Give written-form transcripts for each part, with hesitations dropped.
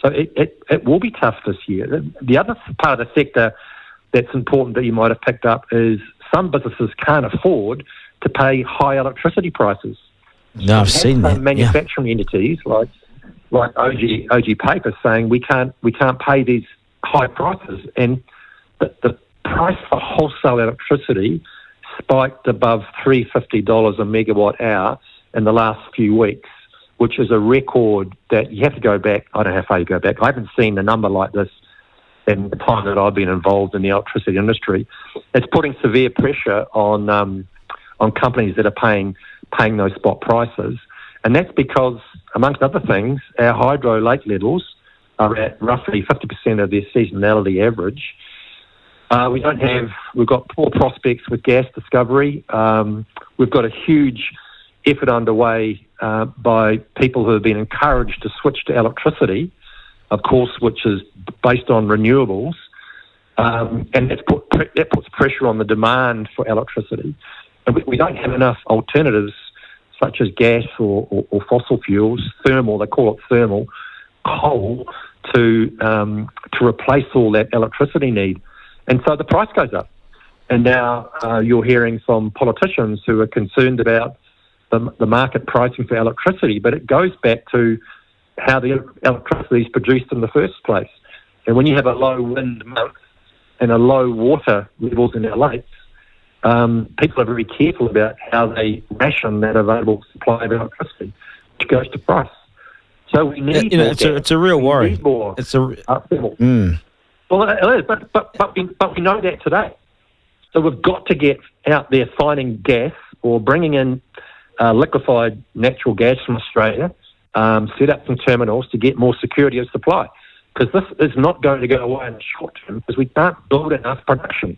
So it will be tough this year. The other part of the sector that's important that you might have picked up is some businesses can't afford to pay high electricity prices. No, I've seen that. Manufacturing entities like OG Paper saying we can't pay these high prices, and the price for wholesale electricity spiked above $350 a megawatt hour in the last few weeks, which is a record that you have to go back. I don't know how far you go back. I haven't seen a number like this in the time that I've been involved in the electricity industry. It's putting severe pressure on companies that are paying those spot prices. And that's because, amongst other things, our hydro lake levels are at roughly 50% of their seasonality average. We've got poor prospects with gas discovery. We've got a huge effort underway by people who have been encouraged to switch to electricity, of course, which is based on renewables. And that puts pressure on the demand for electricity. And we don't have enough alternatives such as gas or fossil fuels, thermal, they call it thermal, coal, to replace all that electricity need. And so the price goes up. And now you're hearing from politicians who are concerned about the market pricing for electricity, but it goes back to how the electricity is produced in the first place. And when you have a low wind month and a low water levels in our lakes, people are very careful about how they ration that available supply of electricity, which goes to price. So we need it's a real worry. More it's a Well, it is, but we know that today. So we've got to get out there finding gas or bringing in liquefied natural gas from Australia, set up some terminals to get more security of supply. Because this is not going to go away in the short term because we can't build enough production.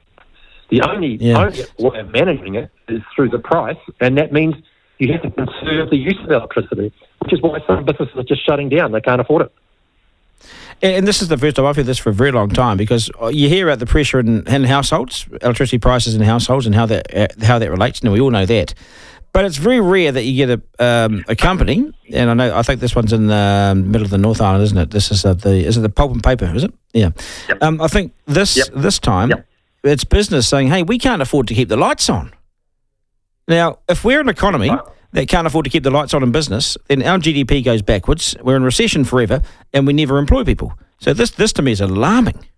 The only way of managing it is through the price, and that means you have to conserve the use of electricity, which is why some businesses are just shutting down. They can't afford it. And this is the first time I've heard this for a very long time, because you hear about the pressure in households, electricity prices in households, and how that relates. And we all know that. But it's very rare that you get a company, and I think this one's in the middle of the North Island, isn't it? This is is it the Pulp and Paper, is it? Yeah. Yep. I think this time it's business saying, hey, we can't afford to keep the lights on. Now, if we're an economy that can't afford to keep the lights on in business, then our GDP goes backwards, we're in recession forever, and we never employ people. So this to me is alarming.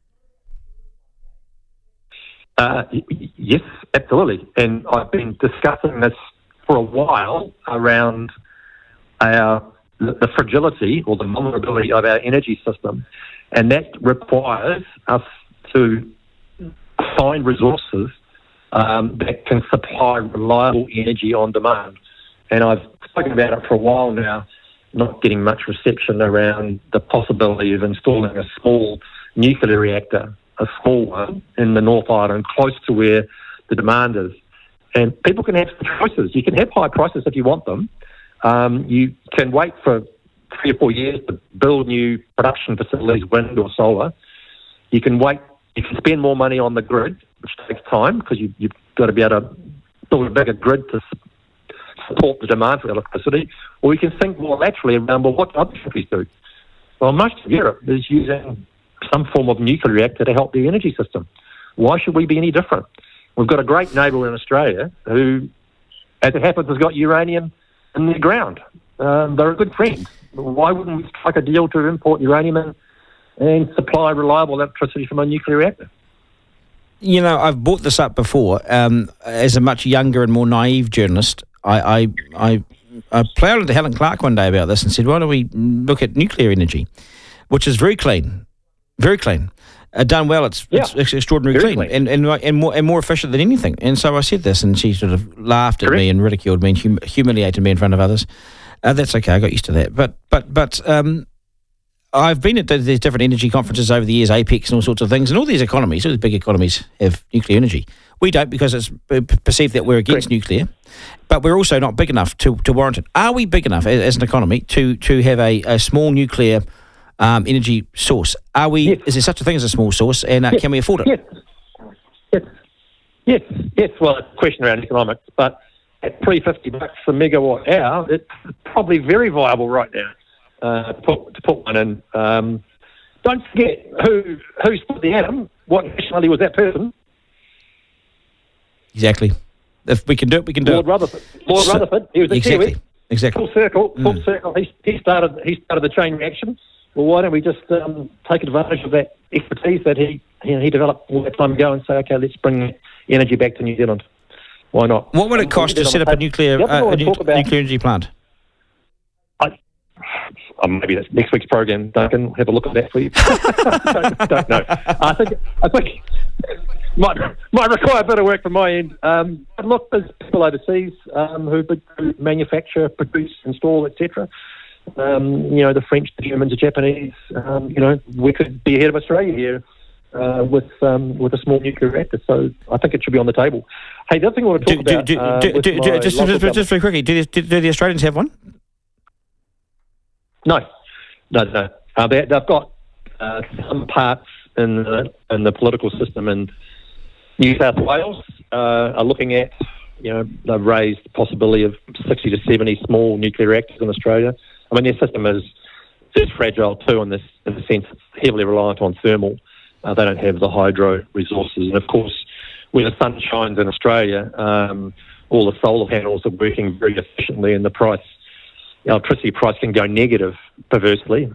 Yes, absolutely. And I've been discussing this for a while around the fragility or the vulnerability of our energy system. And that requires us to find resources that can supply reliable energy on demand. And I've spoken about it for a while now, not getting much reception around the possibility of installing a small nuclear reactor, a small one, in the North Island, close to where the demand is. And people can have choices. You can have high prices if you want them. You can wait for 3 or 4 years to build new production facilities, wind or solar. You can wait. You can spend more money on the grid, which takes time because you've got to be able to build a bigger grid to support the demand for electricity. Or you can think more laterally around, well, what do other countries do? Well, most of Europe is using some form of nuclear reactor to help the energy system. Why should we be any different? We've got a great neighbour in Australia who, as it happens, has got uranium in the ground. They're a good friend. Why wouldn't we strike a deal to import uranium and supply reliable electricity from a nuclear reactor? You know, I've brought this up before. As a much younger and more naive journalist, I ploughed into Helen Clark one day about this and said, why don't we look at nuclear energy, which is very clean, very clean. Done well, it's extraordinarily clean and more efficient than anything. And so I said this, and she sort of laughed at me and ridiculed me and humiliated me in front of others. That's okay, I got used to that. But I've been at these different energy conferences over the years, APEX and all sorts of things, and all these economies, all these big economies have nuclear energy. We don't, because it's perceived that we're against nuclear, but we're also not big enough to warrant it. Are we big enough as an economy to have a small nuclear energy source? Are we? Yes. Is there such a thing as a small source, and can we afford it? Yes. Well, it's a question around economics, but at $350 a megawatt hour, it's probably very viable right now to put one in. don't forget who split the atom. What nationality was that person? Exactly. If we can do it, we can do Lord it. Rutherford. Rutherford. He was a Kiwi. Exactly. Full circle. He started the chain reaction. Well, why don't we just take advantage of that expertise that he developed all that time ago and say, okay, let's bring energy back to New Zealand. Why not? What would it cost to set up a nuclear energy plant? Maybe that's next week's program, Duncan. Have a look at that for you. don't know. I think might require a bit of work from my end. But look, there's people overseas who manufacture, produce, install, etc. The French, the Germans, the Japanese. We could be ahead of Australia here with a small nuclear reactor. So I think it should be on the table. Hey, the other thing I want to talk about... Just very quickly, do the Australians have one? No. They've got some parts in the political system in New South Wales are looking at, they've raised the possibility of 60 to 70 small nuclear reactors in Australia. I mean, their system is fragile too in the sense it's heavily reliant on thermal. They don't have the hydro resources. And of course, when the sun shines in Australia, all the solar panels are working very efficiently and the electricity price can go negative perversely,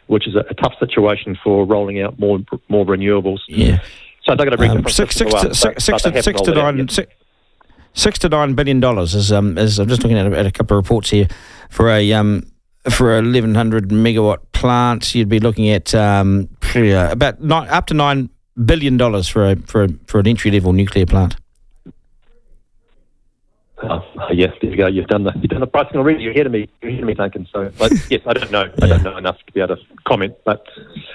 which is a tough situation for rolling out more renewables. Yeah. So they're going to bring the $6 to $9 billion is I'm just looking at a couple of reports here for a 1,100 megawatt plant. You'd be looking at about up to $9 billion for an entry level nuclear plant. Yes, there you go. You've done the pricing already. You're ahead of me, Duncan. So, but yes, I don't know. I don't know enough to be able to comment. But